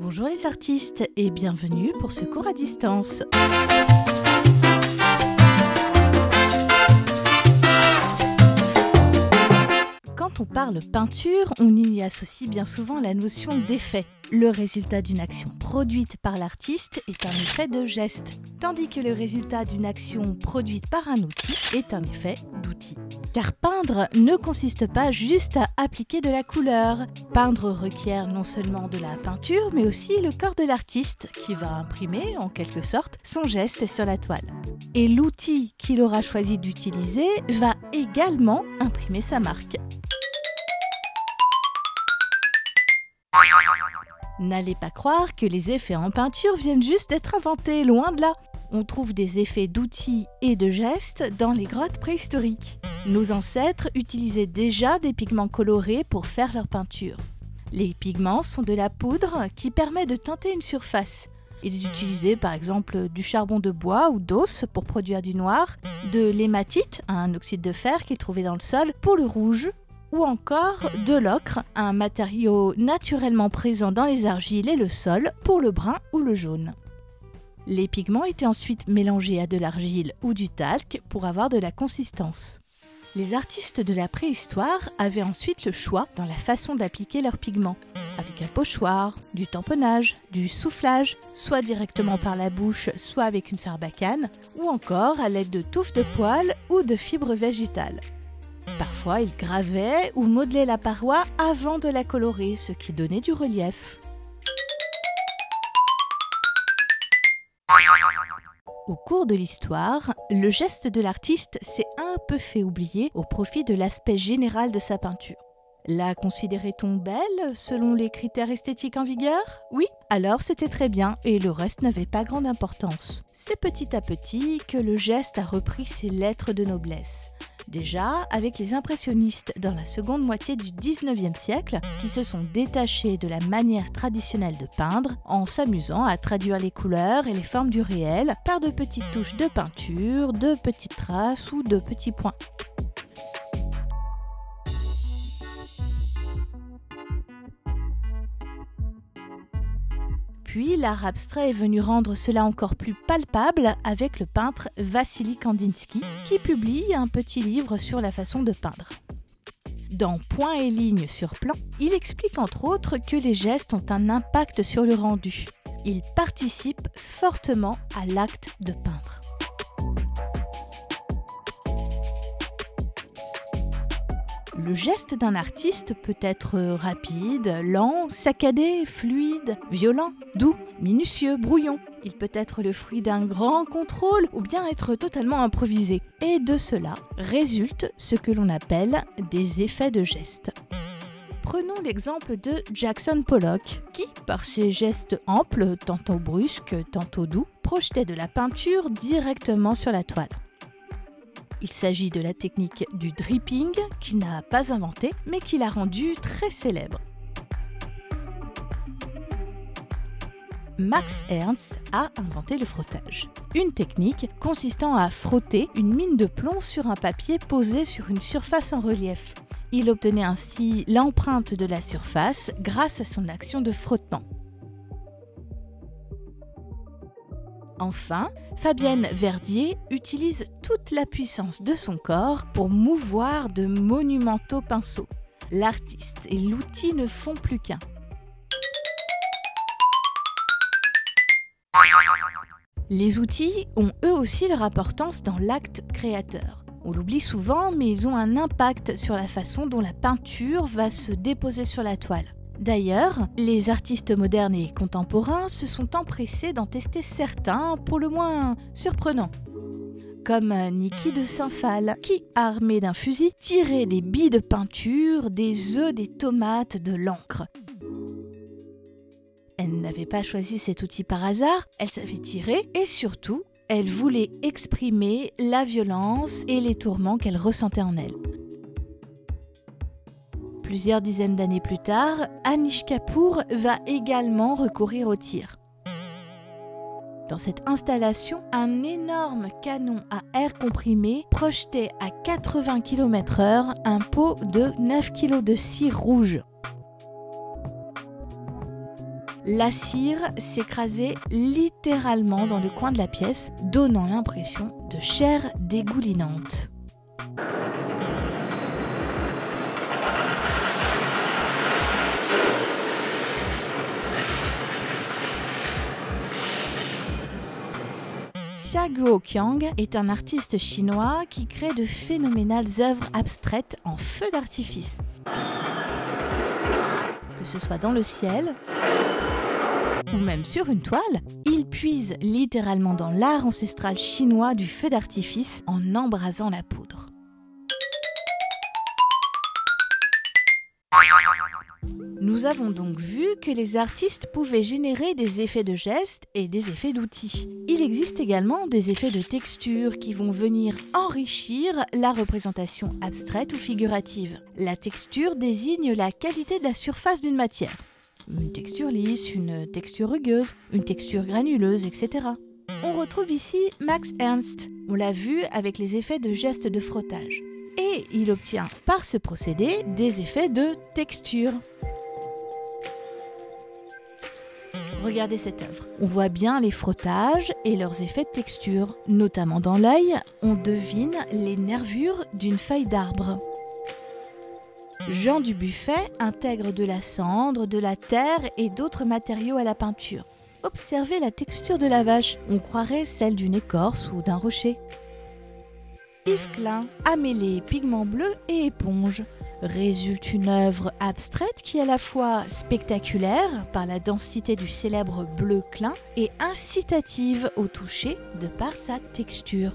Bonjour les artistes et bienvenue pour ce cours à distance. Quand on parle peinture, on y associe bien souvent la notion d'effet. Le résultat d'une action produite par l'artiste est un effet de geste, tandis que le résultat d'une action produite par un outil est un effet d'outil. Car peindre ne consiste pas juste à appliquer de la couleur. Peindre requiert non seulement de la peinture, mais aussi le corps de l'artiste qui va imprimer, en quelque sorte, son geste sur la toile. Et l'outil qu'il aura choisi d'utiliser va également imprimer sa marque. N'allez pas croire que les effets en peinture viennent juste d'être inventés, loin de là. On trouve des effets d'outils et de gestes dans les grottes préhistoriques. Nos ancêtres utilisaient déjà des pigments colorés pour faire leur peinture. Les pigments sont de la poudre qui permet de teinter une surface. Ils utilisaient par exemple du charbon de bois ou d'os pour produire du noir, de l'hématite, un oxyde de fer qu'ils trouvaient dans le sol, pour le rouge, ou encore de l'ocre, un matériau naturellement présent dans les argiles et le sol, pour le brun ou le jaune. Les pigments étaient ensuite mélangés à de l'argile ou du talc pour avoir de la consistance. Les artistes de la préhistoire avaient ensuite le choix dans la façon d'appliquer leurs pigments, avec un pochoir, du tamponnage, du soufflage, soit directement par la bouche, soit avec une sarbacane, ou encore à l'aide de touffes de poils ou de fibres végétales. Parfois, ils gravaient ou modelaient la paroi avant de la colorer, ce qui donnait du relief. Au cours de l'histoire, le geste de l'artiste s'est un peu fait oublier au profit de l'aspect général de sa peinture. La considérait-on belle selon les critères esthétiques en vigueur? Oui, alors c'était très bien et le reste n'avait pas grande importance. C'est petit à petit que le geste a repris ses lettres de noblesse. Déjà, avec les impressionnistes dans la seconde moitié du 19e siècle, qui se sont détachés de la manière traditionnelle de peindre en s'amusant à traduire les couleurs et les formes du réel par de petites touches de peinture, de petites traces ou de petits points. Puis l'art abstrait est venu rendre cela encore plus palpable avec le peintre Vassili Kandinsky qui publie un petit livre sur la façon de peindre. Dans Points et lignes sur plan, il explique entre autres que les gestes ont un impact sur le rendu. Ils participent fortement à l'acte de peindre. Le geste d'un artiste peut être rapide, lent, saccadé, fluide, violent, doux, minutieux, brouillon. Il peut être le fruit d'un grand contrôle ou bien être totalement improvisé. Et de cela résulte ce que l'on appelle des effets de geste. Prenons l'exemple de Jackson Pollock, qui, par ses gestes amples, tantôt brusques, tantôt doux, projetait de la peinture directement sur la toile. Il s'agit de la technique du dripping qu'il n'a pas inventée, mais qu'il a rendue très célèbre. Max Ernst a inventé le frottage, une technique consistant à frotter une mine de plomb sur un papier posé sur une surface en relief. Il obtenait ainsi l'empreinte de la surface grâce à son action de frottement. Enfin, Fabienne Verdier utilise toute la puissance de son corps pour mouvoir de monumentaux pinceaux. L'artiste et l'outil ne font plus qu'un. Les outils ont eux aussi leur importance dans l'acte créateur. On l'oublie souvent, mais ils ont un impact sur la façon dont la peinture va se déposer sur la toile. D'ailleurs, les artistes modernes et contemporains se sont empressés d'en tester certains, pour le moins surprenants. Comme Niki de Saint-Phal, qui, armée d'un fusil, tirait des billes de peinture, des œufs, des tomates, de l'encre. Elle n'avait pas choisi cet outil par hasard, elle savait tirer et surtout, elle voulait exprimer la violence et les tourments qu'elle ressentait en elle. Plusieurs dizaines d'années plus tard, Anish Kapoor va également recourir au tir. Dans cette installation, un énorme canon à air comprimé projetait à 80 km/h un pot de 9 kg de cire rouge. La cire s'écrasait littéralement dans le coin de la pièce, donnant l'impression de chair dégoulinante. Xia Guoqiang est un artiste chinois qui crée de phénoménales œuvres abstraites en feu d'artifice. Que ce soit dans le ciel ou même sur une toile, il puise littéralement dans l'art ancestral chinois du feu d'artifice en embrasant la poudre. Nous avons donc vu que les artistes pouvaient générer des effets de gestes et des effets d'outils. Il existe également des effets de texture qui vont venir enrichir la représentation abstraite ou figurative. La texture désigne la qualité de la surface d'une matière. Une texture lisse, une texture rugueuse, une texture granuleuse, etc. On retrouve ici Max Ernst. On l'a vu avec les effets de gestes de frottage. Et il obtient par ce procédé des effets de texture. Regardez cette œuvre. On voit bien les frottages et leurs effets de texture. Notamment dans l'œil, on devine les nervures d'une feuille d'arbre. Jean Dubuffet intègre de la cendre, de la terre et d'autres matériaux à la peinture. Observez la texture de la vache. On croirait celle d'une écorce ou d'un rocher. Yves Klein a mêlé pigments bleus et éponge. Résulte une œuvre abstraite qui est à la fois spectaculaire par la densité du célèbre bleu Klein et incitative au toucher de par sa texture.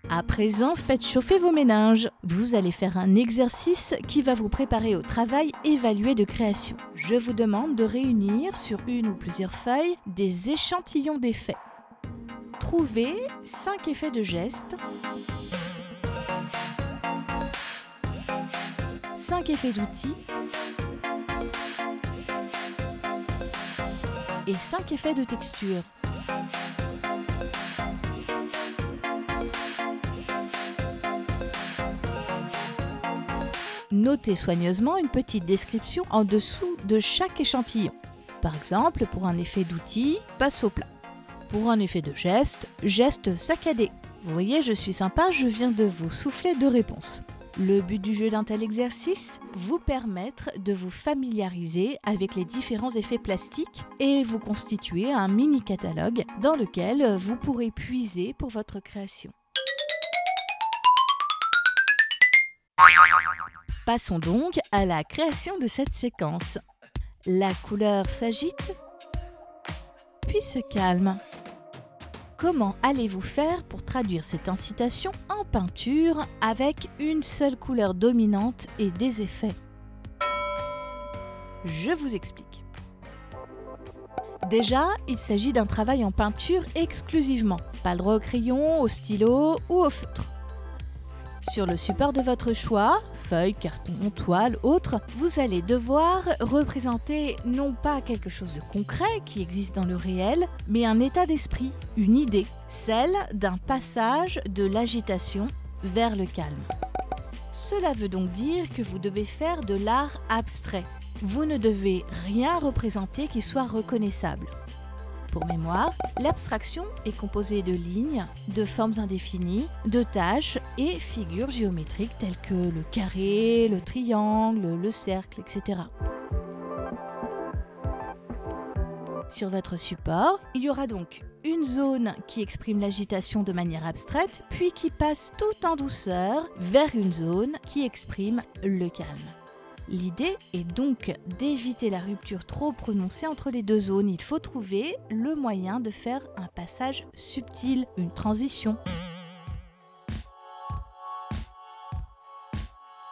À présent, faites chauffer vos méninges. Vous allez faire un exercice qui va vous préparer au travail évalué de création. Je vous demande de réunir sur une ou plusieurs feuilles des échantillons d'effets. Trouvez 5 effets de gestes, 5 effets d'outils et 5 effets de texture. Notez soigneusement une petite description en dessous de chaque échantillon. Par exemple, pour un effet d'outil, passe au plat. Pour un effet de geste, geste saccadé. Vous voyez, je suis sympa, je viens de vous souffler 2 réponses. Le but du jeu d'un tel exercice, vous permettre de vous familiariser avec les différents effets plastiques et vous constituer un mini catalogue dans lequel vous pourrez puiser pour votre création. Passons donc à la création de cette séquence. La couleur s'agite, puis se calme. Comment allez-vous faire pour traduire cette incitation en peinture avec une seule couleur dominante et des effets? Je vous explique. Déjà, il s'agit d'un travail en peinture exclusivement. Pas le droit au crayon, au stylo ou au feutre. Sur le support de votre choix, feuille, carton, toile, autre, vous allez devoir représenter non pas quelque chose de concret qui existe dans le réel, mais un état d'esprit, une idée, celle d'un passage de l'agitation vers le calme. Cela veut donc dire que vous devez faire de l'art abstrait. Vous ne devez rien représenter qui soit reconnaissable. Pour mémoire, l'abstraction est composée de lignes, de formes indéfinies, de tâches et figures géométriques telles que le carré, le triangle, le cercle, etc. Sur votre support, il y aura donc une zone qui exprime l'agitation de manière abstraite, puis qui passe tout en douceur vers une zone qui exprime le calme. L'idée est donc d'éviter la rupture trop prononcée entre les deux zones. Il faut trouver le moyen de faire un passage subtil, une transition.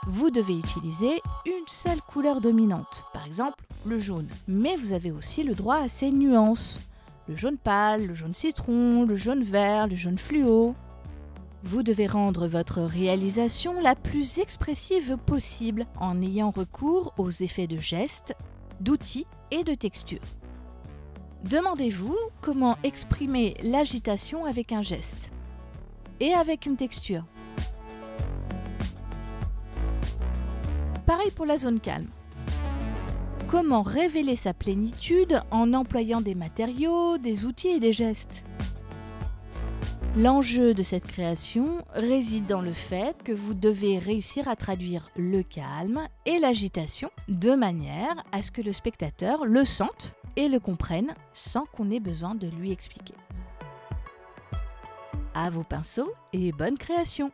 Vous devez utiliser une seule couleur dominante, par exemple le jaune. Mais vous avez aussi le droit à ces nuances. Le jaune pâle, le jaune citron, le jaune vert, le jaune fluo. Vous devez rendre votre réalisation la plus expressive possible en ayant recours aux effets de gestes, d'outils et de textures. Demandez-vous comment exprimer l'agitation avec un geste et avec une texture. pareil pour la zone calme. Comment révéler sa plénitude en employant des matériaux, des outils et des gestes? L'enjeu de cette création réside dans le fait que vous devez réussir à traduire le calme et l'agitation de manière à ce que le spectateur le sente et le comprenne sans qu'on ait besoin de lui expliquer. À vos pinceaux et bonne création!